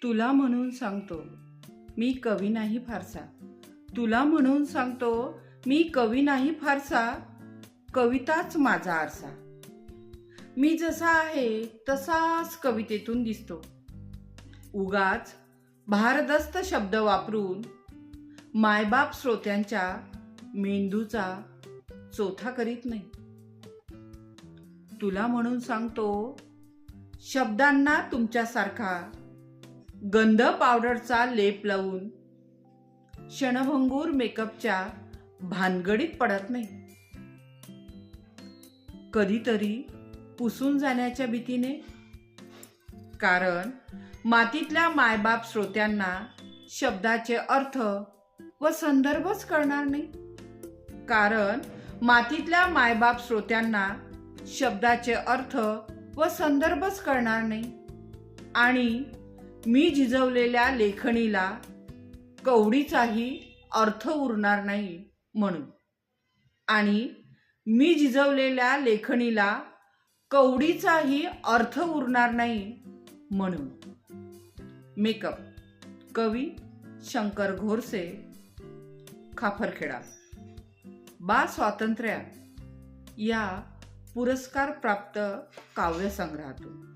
तुला म्हणून सांगतो मी कवी नाही फारसा. तुला म्हणून सांगतो मी कवी नाही फारसा. कविताच माझा आरसा. मी जसा आहे तसाच कवितेतून दिसतो. उगाच भारदस्त शब्द वापरून मायबाप श्रोत्यांच्या मेंदूचा चोथा करीत नाही. तुला म्हणून सांगतो शब्दांना तुमच्यासारखा गंध पावडरचा लेप लावून क्षणभंगूर मेकअपच्या भानगडीत पडत नाही. कधीतरी पुसून जाण्याच्या भीतीने, कारण मातीतल्या मायबाप श्रोत्यांना शब्दाचे अर्थ व संदर्भच कळणार नाही. कारण मातीतल्या मायबाप श्रोत्यांना शब्दाचे अर्थ व संदर्भच कळणार नाही. आणि मी झिजवलेल्या लेखणीला कवडीचाही अर्थ उरणार नाही म्हणून. आणि मी झिजवलेल्या लेखणीला कवडीचाही अर्थ उरणार नाही म्हणून. मेकअप. कवी शंकर घोरसे, खापरखेडा. बा स्वातंत्र्य या पुरस्कारप्राप्त काव्यसंग्रहातून.